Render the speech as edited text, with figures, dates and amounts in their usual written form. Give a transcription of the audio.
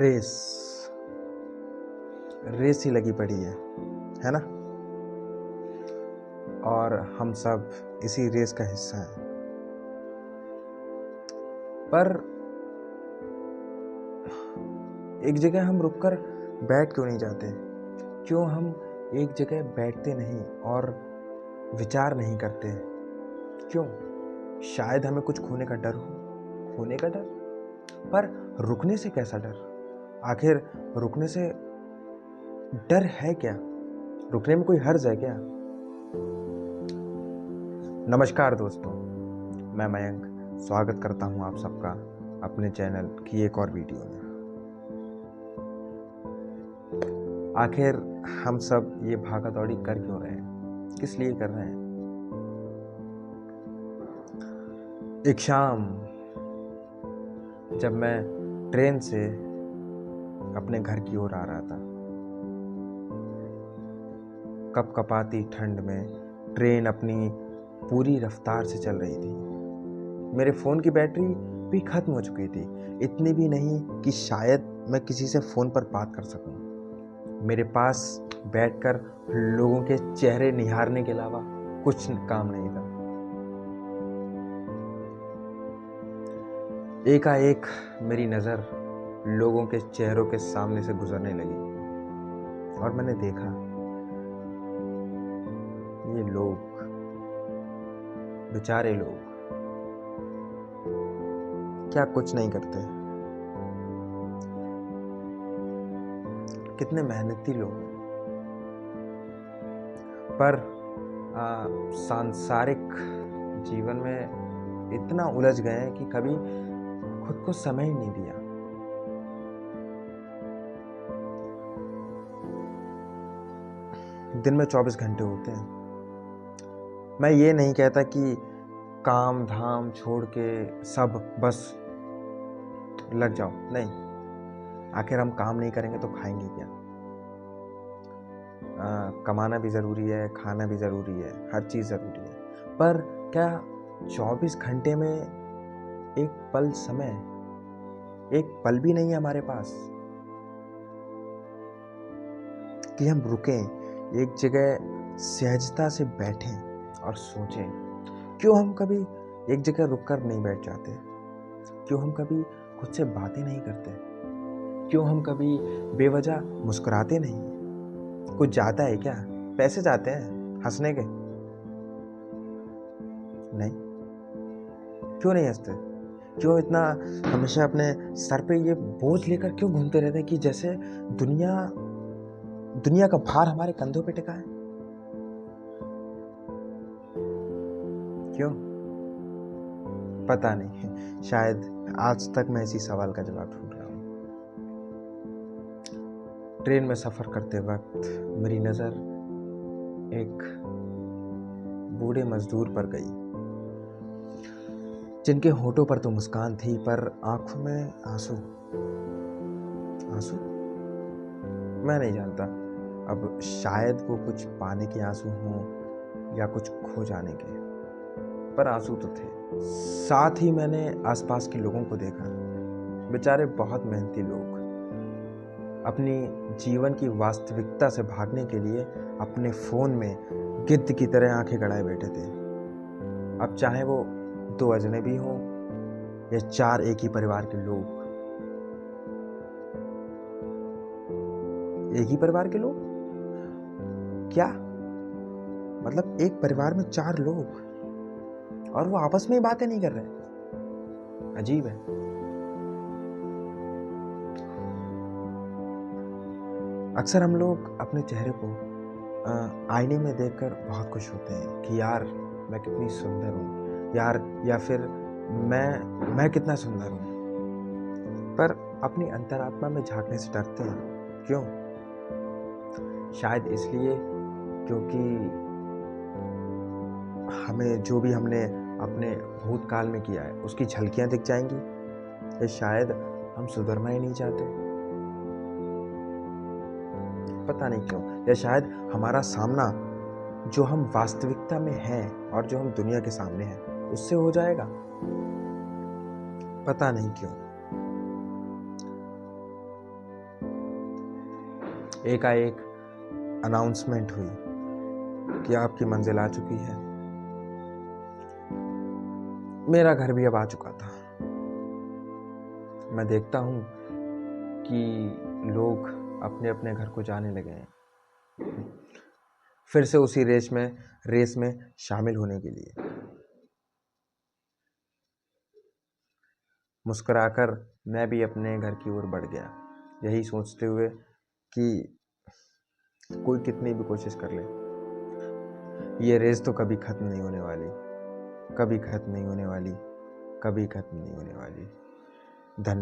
Race race ही लगी पड़ी है ना। और हम सब इसी रेस का हिस्सा हैं। पर एक जगह हम रुककर बैठ क्यों नहीं जाते? क्यों हम एक जगह बैठते नहीं और विचार नहीं करते? क्यों? शायद हमें कुछ खोने का डर हो। खोने का डर? पर रुकने से कैसा डर? आखिर रुकने से डर है क्या? रुकने में कोई हर्ज है क्या? नमस्कार दोस्तों, मैं मयंक स्वागत करता हूं आप सबका अपने चैनल की एक और वीडियो में। आखिर हम सब ये भागा दौड़ी कर क्यों रहे हैं? किस लिए कर रहे हैं? एक शाम जब मैं ट्रेन से अपने घर की ओर आ रहा था, कपकपाती ठंड में ट्रेन अपनी पूरी रफ्तार से चल रही थी। मेरे फ़ोन की बैटरी भी ख़त्म हो चुकी थी, इतनी भी नहीं कि शायद मैं किसी से फ़ोन पर बात कर सकूं। मेरे पास बैठकर लोगों के चेहरे निहारने के अलावा कुछ काम नहीं था। एकाएक मेरी नज़र लोगों के चेहरों के सामने से गुजरने लगी और मैंने देखा ये लोग, बेचारे लोग, क्या कुछ नहीं करते? कितने मेहनती लोग हैं, पर सांसारिक जीवन में इतना उलझ गए हैं कि कभी खुद को समय ही नहीं दिया। दिन में 24 घंटे होते हैं। मैं ये नहीं कहता कि काम धाम छोड़ के सब बस लग जाओ, नहीं। आखिर हम काम नहीं करेंगे तो खाएंगे क्या? कमाना भी ज़रूरी है, खाना भी ज़रूरी है, हर चीज़ ज़रूरी है। पर क्या 24 घंटे में एक पल समय, एक पल भी नहीं है हमारे पास कि हम रुकें, एक जगह सहजता से बैठें और सोचें? क्यों हम कभी एक जगह रुककर नहीं बैठ जाते? क्यों हम कभी खुद से बातें नहीं करते? क्यों हम कभी बेवजह मुस्कुराते नहीं? कुछ जाता है क्या? पैसे जाते हैं हंसने के? नहीं। क्यों नहीं हंसते? क्यों इतना हमेशा अपने सर पे ये बोझ लेकर क्यों घूमते रहते हैं कि जैसे दुनिया का भार हमारे कंधों पे टिका है? क्यों? पता नहीं। शायद आज तक मैं इसी सवाल का जवाब ढूंढ रहा हूँ। ट्रेन में सफ़र करते वक्त मेरी नज़र एक बूढ़े मजदूर पर गई, जिनके होठों पर तो मुस्कान थी पर आंखों में आंसू। आंसू? मैं नहीं जानता। अब शायद वो कुछ पाने के आंसू हों या कुछ खो जाने के, पर आंसू तो थे। साथ ही मैंने आसपास के लोगों को देखा, बेचारे बहुत मेहनती लोग, अपनी जीवन की वास्तविकता से भागने के लिए अपने फ़ोन में गिद्ध की तरह आंखें गड़ाए बैठे थे। अब चाहे वो 2 अजनबी हों या 4 एक ही परिवार के लोग। एक ही परिवार के लोग? क्या मतलब? एक परिवार में 4 लोग और वो आपस में ही बातें नहीं कर रहे? अजीब है। अक्सर हम लोग अपने चेहरे को आईने में देखकर बहुत खुश होते हैं कि यार मैं कितनी सुंदर हूँ यार, या फिर मैं कितना सुंदर हूँ। पर अपनी अंतरात्मा में झांकने से डरते हैं। क्यों? शायद इसलिए क्योंकि हमें जो भी हमने अपने भूतकाल में किया है उसकी झलकियाँ दिख जाएंगी, या शायद हम सुधरना ही नहीं चाहते। पता नहीं क्यों। या शायद हमारा सामना जो हम वास्तविकता में हैं और जो हम दुनिया के सामने हैं उससे हो जाएगा। पता नहीं क्यों। एकाएक अनाउंसमेंट हुई कि आपकी मंजिल आ चुकी है। मेरा घर भी अब आ चुका था। मैं देखता हूँ कि लोग अपने अपने घर को जाने लगे हैं, फिर से उसी रेस में शामिल होने के लिए। मुस्कुराकर मैं भी अपने घर की ओर बढ़ गया, यही सोचते हुए कि कोई कितनी भी कोशिश कर ले, ये रेस तो कभी खत्म नहीं होने वाली, कभी खत्म नहीं होने वाली, कभी खत्म नहीं होने वाली। धन्यवाद।